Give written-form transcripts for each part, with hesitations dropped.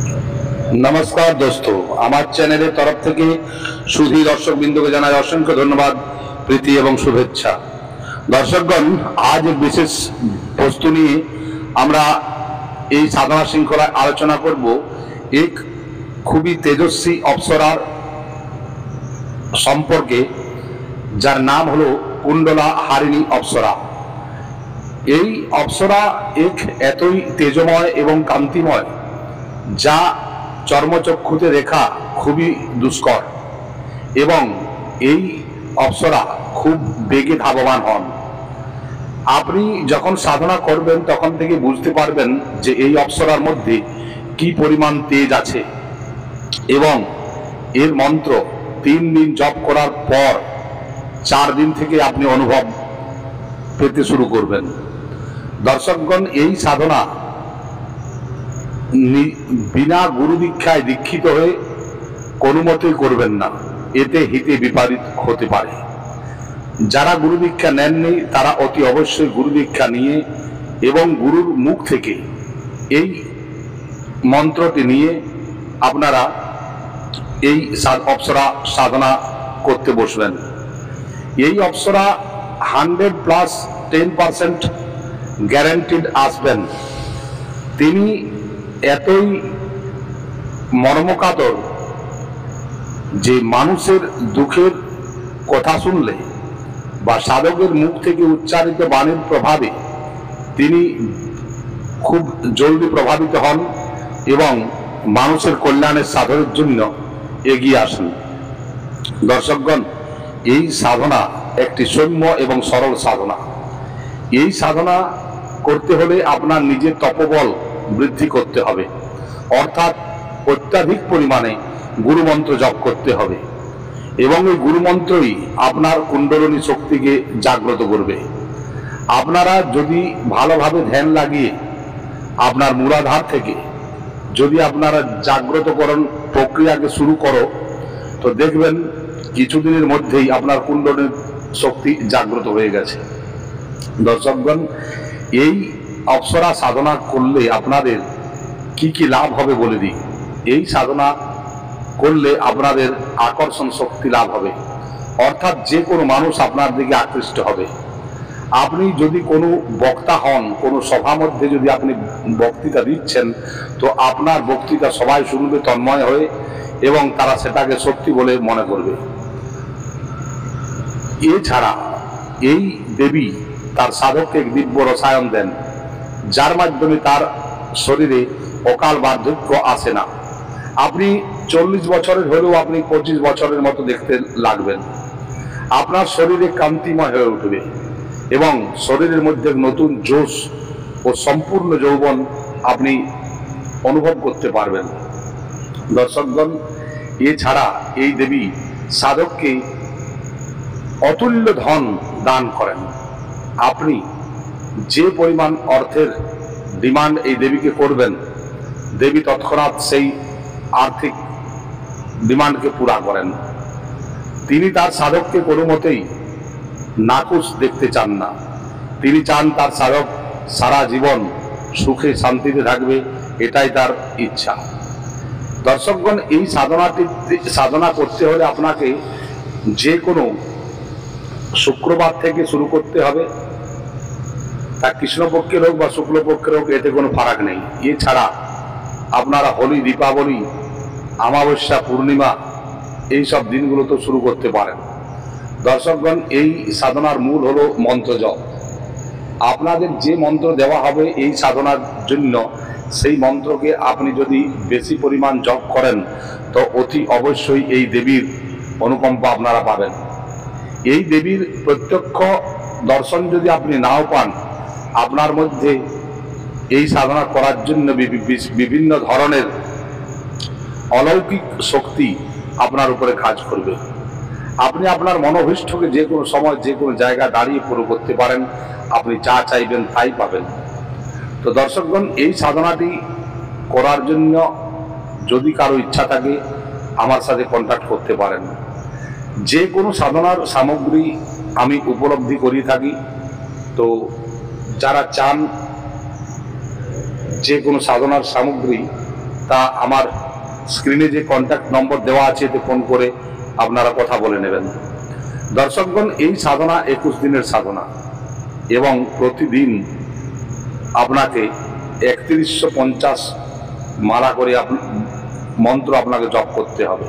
नमस्कार दोस्तों, आमार चैनल तरफ থেকে সুধী দর্শকবৃন্দকে জানাই অসংখ্য ধন্যবাদ, প্রীতি এবং শুভেচ্ছা। দর্শকগণ, আজ এক বিশেষ বস্তু নিয়ে আমরা এই সাধনা শৃঙ্খলায় আলোচনা করব। এক খুবই তেজস্বী অপ্সরার সম্পর্কে, যার নাম হলো কুণ্ডলা হারিণী অপ্সরা। এই অপ্সরা এক এতই তেজময় এবং কান্তিময়, যা চর্মচক্ষুতে দেখা খুবই দুষ্কর, এবং এই অপ্সরা খুব বেগে ধাবমান হন। আপনি যখন সাধনা করবেন তখন থেকে বুঝতে পারবেন যে এই অপ্সরার মধ্যে কি পরিমাণ তেজ আছে, এবং এর মন্ত্র 3 দিন জপ করার পর 4 দিন থেকে আপনি অনুভব পেতে শুরু করবেন। দর্শকগণ, এই সাধনা বিনা গুরু দীক্ষায় দীক্ষিত হয়ে কোনো মতেই করবেন না, এতে হিতে বিপরীত হতে পারে। যারা গুরু দীক্ষা নেননি তারা অতি অবশ্যই গুরু দীক্ষা নিয়ে এবং গুরুর মুখ থেকে এই মন্ত্রটি নিয়ে আপনারা এই অপ্সরা সাধনা করতে বসবেন। এই অপ্সরা 100+10% গ্যারান্টিড আসবেন। তিনি এতই মর্মকাতর যে মানুষের দুঃখের কথা শুনলে বা সাধকের মুখ থেকে উচ্চারিত বাণীর প্রভাবে তিনি খুব জলদি প্রভাবিত হন এবং মানুষের কল্যাণের সাধনের জন্য এগিয়ে আসেন। দর্শকগণ, এই সাধনা একটি সৌম্য এবং সরল সাধনা। এই সাধনা করতে হলে আপনার নিজের তপবল বৃদ্ধি করতে হবে, অর্থাৎ অত্যাধিক পরিমাণে গুরুমন্ত্র জপ করতে হবে, এবং এই গুরুমন্ত্রই আপনার কুণ্ডলিনী শক্তিকে জাগ্রত করবে। আপনারা যদি ভালোভাবে ধ্যান লাগিয়ে আপনার মূলাধার থেকে যদি আপনারা জাগ্রতকরণ প্রক্রিয়াকে শুরু করো, তো দেখবেন কিছুদিনের মধ্যেই আপনার কুণ্ডলিনী শক্তি জাগ্রত হয়ে গেছে। দর্শকগণ, এই অপ্সরা সাধনা করলে আপনাদের কি কি লাভ হবে বলে দিই। এই সাধনা করলে আপনাদের আকর্ষণ শক্তি লাভ হবে, অর্থাৎ যে কোনো মানুষ আপনার দিকে আকৃষ্ট হবে। আপনি যদি কোনো বক্তা হন, কোনো সভা মধ্যে যদি আপনি বক্তৃতা দিচ্ছেন, তো আপনার বক্তৃতা সবাই শুনবে তন্ময় হয়ে, এবং তারা সেটাকে সত্যি বলে মনে করবে। এছাড়া এই দেবী তার সাধককে এক দিব্য রসায়ন দেন, যার মাধ্যমে তার শরীরে অকাল বার্ধক্য আসে না। আপনি 40 বছরের হলেও আপনি 25 বছরের মতো দেখতে লাগবেন। আপনার শরীরে কান্তিময় হয়ে উঠবে এবং শরীরের মধ্যে নতুন জোশ ও সম্পূর্ণ যৌবন আপনি অনুভব করতে পারবেন। দর্শকগণ, এছাড়া এই দেবী সাধককে অতুল্য ধন দান করেন। আপনি যে পরিমাণ অর্থের ডিমান্ড এই দেবীকে করবেন, দেবী তৎক্ষণাৎ সেই আর্থিক ডিমান্ডকে পুরা করেন। তিনি তার সাধককে কোনো মতেই নাকুশ দেখতে চান না। তিনি চান তার সাধক সারা জীবন সুখে শান্তিতে থাকবে, এটাই তার ইচ্ছা। দর্শকগণ, এই সাধনা করতে হলে আপনাকে যে কোনো শুক্রবার থেকে শুরু করতে হবে। তা কৃষ্ণপক্ষের হোক বা শুক্লপক্ষের হোক, এতে কোনো ফারাক নেই। এছাড়া আপনারা হোলি, দীপাবলি, অমাবস্যা, পূর্ণিমা এই সব দিনগুলো তো শুরু করতে পারেন। দর্শকগণ, এই সাধনার মূল হলো মন্ত্র জপ। আপনাদের যে মন্ত্র দেওয়া হবে এই সাধনার জন্য, সেই মন্ত্রকে আপনি যদি বেশি পরিমাণ জপ করেন, তো অতি অবশ্যই এই দেবীর অনুকম্পা আপনারা পাবেন। এই দেবীর প্রত্যক্ষ দর্শন যদি আপনি নাও পান, আপনার মধ্যে এই সাধনা করার জন্য বিভিন্ন ধরনের অলৌকিক শক্তি আপনার উপরে কাজ করবে। আপনি আপনার মনোভীষ্টকে যে কোনো সময় যে কোনো জায়গায় দাঁড়িয়ে পুরো করতে পারেন। আপনি যা চাইবেন তাই পাবেন। তো দর্শকগণ, এই সাধনাটি করার জন্য যদি কারো ইচ্ছা থাকে, আমার সাথে কন্ট্যাক্ট করতে পারেন। যে কোনো সাধনার সামগ্রী আমি উপলব্ধি করে থাকি। তো যারা চান যে কোনো সাধনার সামগ্রী তা আমার স্ক্রিনে যে কন্ট্যাক্ট নম্বর দেওয়া আছে এতে ফোন করে আপনারা কথা বলে নেবেন। দর্শকগণ, এই সাধনা 21 দিনের সাধনা এবং প্রতিদিন আপনাকে 3150 মালা করে মন্ত্র আপনাকে জপ করতে হবে।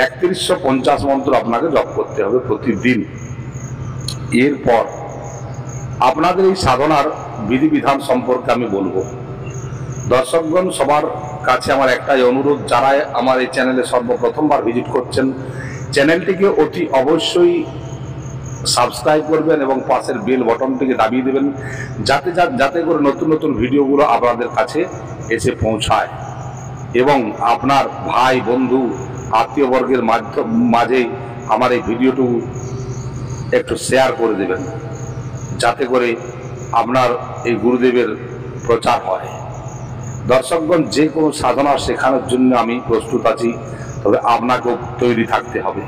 3150 মন্ত্র আপনাকে জপ করতে হবে প্রতিদিন। এরপর আপনাদের এই সাধনার বিধিবিধান সম্পর্কে আমি বলবো। দর্শকগণ, সবার কাছে আমার একটাই অনুরোধ, যারা আমার এই চ্যানেলে সর্বপ্রথমবার ভিজিট করছেন, চ্যানেলটিকে অতি অবশ্যই সাবস্ক্রাইব করবেন এবং পাশের বেল বটনটিকে দাবিয়ে দেবেন, যাতে করে নতুন নতুন ভিডিওগুলো আপনাদের কাছে এসে পৌঁছায় এবং আপনার ভাই বন্ধু আত্মীয়বর্গের মাঝে আমার এই ভিডিওটু একটু শেয়ার করে দেবেন, যাতে করে আপনার এই গুরুদেবের প্রচার হয়। দর্শকগণ, যে কোনো সাধনা শেখানোর জন্য আমি প্রস্তুত আছি, তবে আপনাকেও তৈরি থাকতে হবে।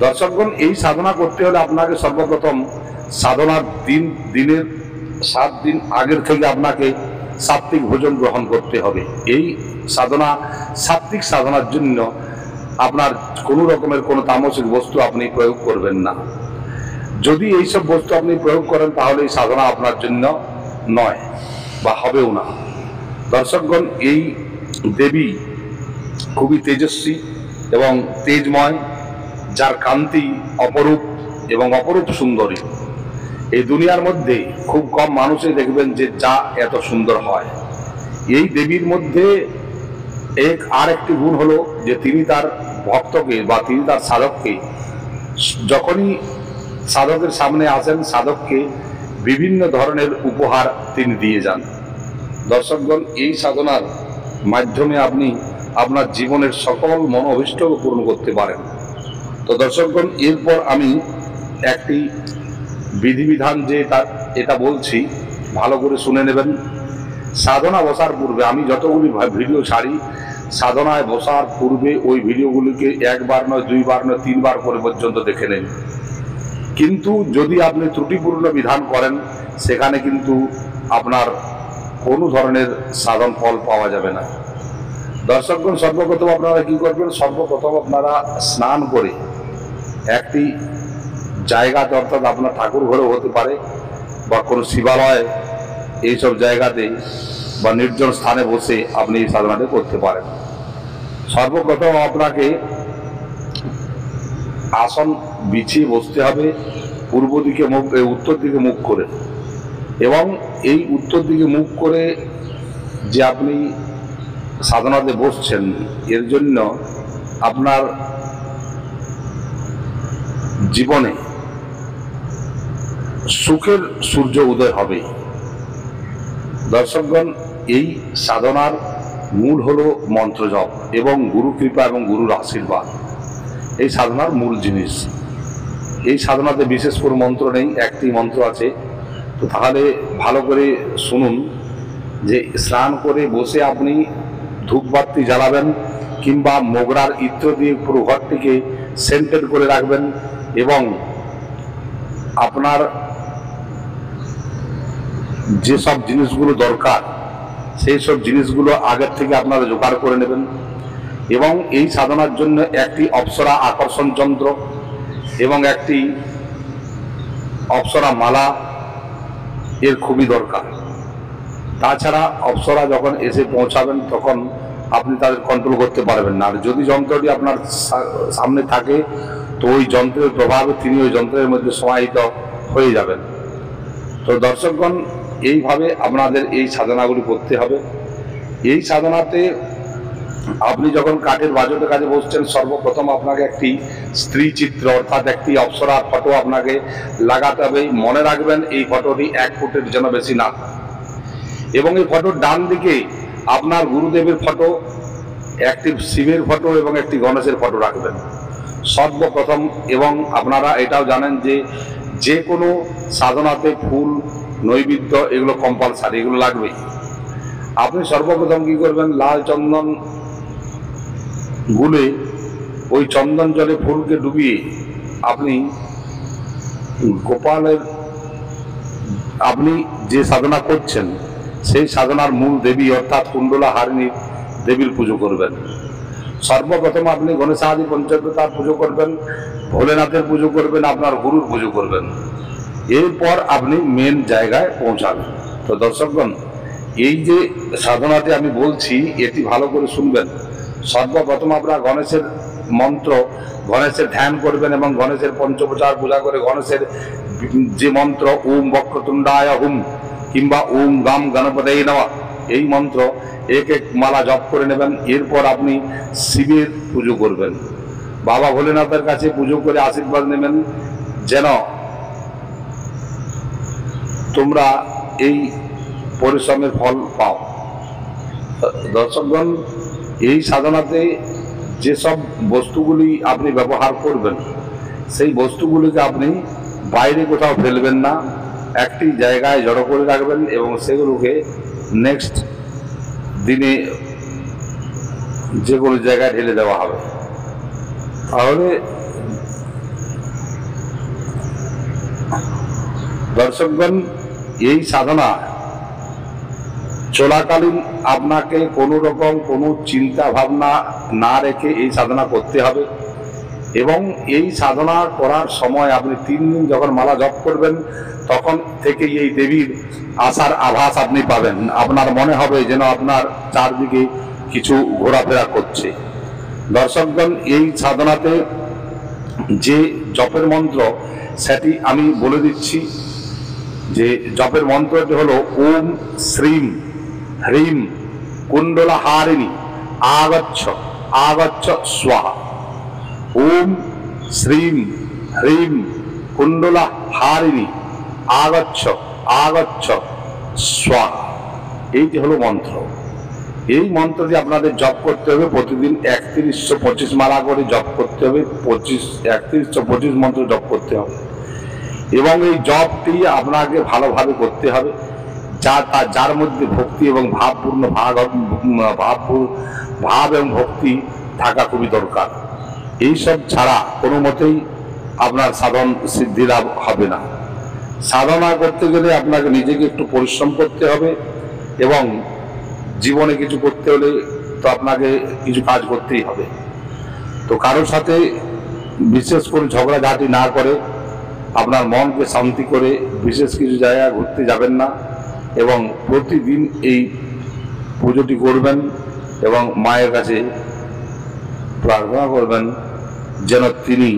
দর্শকগণ, এই সাধনা করতে হলে আপনাকে সর্বপ্রথম সাধনার দিনের 7 দিন আগের থেকে আপনাকে সাত্ত্বিক ভোজন গ্রহণ করতে হবে। এই সাত্ত্বিক সাধনার জন্য আপনার কোনো রকমের কোনো তামসিক বস্তু আপনি প্রয়োগ করবেন না। যদি এইসব বস্তু আপনি প্রয়োগ করেন তাহলে এই সাধনা আপনার জন্য নয় বা হবেও না। দর্শকগণ, এই দেবী খুবই তেজস্বী এবং তেজময়, যার কান্তি অপরূপ এবং অপরূপ সুন্দরী। এই দুনিয়ার মধ্যে খুব কম মানুষই দেখবেন যে যা এত সুন্দর হয়। এই দেবীর মধ্যে আরেকটি গুণ হলো যে তিনি তার ভক্তকে বা তিনি তার সাধককে, যখনই সাধকের সামনে আসেন, সাধককে বিভিন্ন ধরনের উপহার তিনি দিয়ে যান। দর্শকগণ, এই সাধনার মাধ্যমে আপনি আপনার জীবনের সকল মনোভীষ্টকে পূর্ণ করতে পারেন। তো দর্শকগণ, এরপর আমি একটি বিধিবিধান এটা বলছি, ভালো করে শুনে নেবেন। সাধনা বসার পূর্বে আমি যতগুলি ভিডিও ছাড়ি, সাধনায় বসার পূর্বে ওই ভিডিওগুলিকে 1 বার নয় 2 বার নয় 3 বার করে পর্যন্ত দেখে নেন। কিন্তু যদি আপনি ত্রুটিপূর্ণ বিধান করেন, সেখানে কিন্তু আপনার কোনো ধরনের সাধন ফল পাওয়া যাবে না। দর্শকগণ, সর্বপ্রথম আপনারা কি করবেন? সর্বপ্রথম আপনারা স্নান করে একটি জায়গাতে, অর্থাৎ আপনার ঠাকুর ঘরেও হতে পারে বা কোনো শিবালয়, এইসব জায়গাতে বা নির্জন স্থানে বসে আপনি এই সাধনাটি করতে পারেন। সর্বপ্রথম আপনাকে আসন বিছিয়ে বসতে হবে পূর্ব দিকে উত্তর দিকে মুখ করে, এবং এই উত্তর দিকে মুখ করে যে আপনি সাধনাতে বসছেন, এর জন্য আপনার জীবনে সুখের সূর্য উদয় হবে। দর্শকগণ, এই সাধনার মূল হলো মন্ত্র জপ এবং গুরু কৃপা এবং গুরুর আশীর্বাদ। এই সাধনার মূল জিনিস। এই সাধনাতে বিশেষ কোনো মন্ত্র নেই, একটি মন্ত্র আছে। তো তাহলে ভালো করে শুনুন যে স্নান করে বসে আপনি ধূপবাতি জ্বালাবেন কিংবা মোগরার ইত্র দিয়ে পুরো ঘরটিকে সেন্টেড করে রাখবেন এবং আপনার যেসব জিনিসগুলো দরকার সেই সব জিনিসগুলো আগের থেকে আপনারা জোগাড় করে নেবেন। এবং এই সাধনার জন্য একটি অপ্সরা আকর্ষণ যন্ত্র এবং একটি অপ্সরা মালা এর খুবই দরকার। তাছাড়া অপ্সরা যখন এসে পৌঁছাবেন তখন আপনি তাদের কন্ট্রোল করতে পারবেন না। আর যদি যন্ত্রটি আপনার সামনে থাকে তো ওই যন্ত্রের প্রভাবে তিনি ওই যন্ত্রের মধ্যে সমাহিত হয়ে যাবেন। তো দর্শকগণ, এইভাবে আপনাদের এই সাধনাগুলি করতে হবে। এই সাধনাতে আপনি যখন কাঠের বাজটের কাছে বসছেন, সর্বপ্রথম আপনাকে একটি স্ত্রী চিত্র অর্থাৎ একটি অপ্সরার ফটো আপনাকে লাগাতে হবে। মনে রাখবেন এই ফটোটি 1 ফুটের যেন বেশি না, এবং এই ফটোর ডান দিকে আপনার গুরুদেবের ফটো, একটি শিবের ফটো এবং একটি গণেশের ফটো রাখবেন সর্বপ্রথম। এবং আপনারা এটাও জানেন যে যে কোনো সাধনাতে ফুল নৈবেদ্য এগুলো কম্পালসারি, এগুলো লাগবেই। আপনি সর্বপ্রথম কি করবেন? লাল চন্দন গুলে ওই চন্দন জলে ফুলকে ডুবিয়ে আপনি গোপালের, আপনি যে সাধনা করছেন সেই সাধনার মূল দেবী অর্থাৎ কুণ্ডলা হারিণী দেবীর পুজো করবেন। সর্বপ্রথম আপনি গণেশাদি পঞ্চদেবতার পুজো করবেন, ভোলেনাথের পুজো করবেন, আপনার গুরুর পুজো করবেন। এরপর আপনি মেন জায়গায় পৌঁছাবেন। তো দর্শকগণ, এই যে সাধনাটি আমি বলছি এটি ভালো করে শুনবেন। সর্বপ্রথম আপনারা গণেশের মন্ত্র, গণেশের ধ্যান করবেন এবং গণেশের পঞ্চোপচার পূজা করে গণেশের যে মন্ত্র ওম বক্রতুণ্ডায় হুম কিংবা ওম গাম গণপতয়ে নমঃ, এই মন্ত্র এক এক মালা জপ করে নেবেন। এরপর আপনি শিবের পুজো করবেন, বাবা ভোলেনাথের কাছে পুজো করে আশীর্বাদ নেবেন যেন তোমরা এই পরিশ্রমের ফল পাও। দর্শকগণ, এই সাধনাতে যেসব বস্তুগুলি আপনি ব্যবহার করবেন সেই বস্তুগুলিকে আপনি বাইরে কোথাও ফেলবেন না, একটি জায়গায় জড়ো করে রাখবেন এবং সেগুলোকে নেক্সট দিনে যে কোনো জায়গায় ঢেলে দেওয়া হবে। তাহলে দর্শকগণ, এই সাধনা চলাকালীন আপনাকে কোনো রকম কোনো চিন্তা ভাবনা না রেখে এই সাধনা করতে হবে এবং এই সাধনা করার সময় আপনি 3 দিন যখন মালা জপ করবেন তখন থেকে এই দেবীর আসার আভাস আপনি পাবেন। আপনার মনে হবে যেন আপনার চারদিকে কিছু ঘোরাফেরা করছে। দর্শকগণ, এই সাধনাতে যে জপের মন্ত্র সেটি আমি বলে দিচ্ছি। যে জপের মন্ত্রটি হলো ওম শ্রীম হ্রিম কুণ্ডলা হারিণী আগচ্ছ আগচ্ছ স্বাহা। ওম শ্রীম হ্রিম কুণ্ডলা হারিণী আগচ্ছ আগচ্ছ স্বাহা, এইটি হলো মন্ত্র। এই মন্ত্রটি আপনাদের জপ করতে হবে প্রতিদিন 3125 মালা করে জপ করতে হবে, 3125 মন্ত্র জপ করতে হবে এবং এই জপটি আপনাকে ভালোভাবে করতে হবে, যার মধ্যে ভক্তি এবং ভাবপূর্ণ ভাব এবং ভক্তি থাকা খুবই দরকার। এইসব ছাড়া কোনো মতেই আপনার সাধন সিদ্ধি লাভ হবে না। সাধনা করতে গেলে আপনাকে নিজেকে একটু পরিশ্রম করতে হবে এবং জীবনে কিছু করতে হলে তো আপনাকে কিছু কাজ করতেই হবে। তো কারোর সাথে বিশেষ করে ঝগড়াঝাটি না করে আপনার মনকে শান্তি করে বিশেষ কিছু জায়গায় ঘুরতে যাবেন না এবং প্রতিদিন এই পুজোটি করবেন এবং মায়ের কাছে প্রার্থনা করবেন যেন তিনি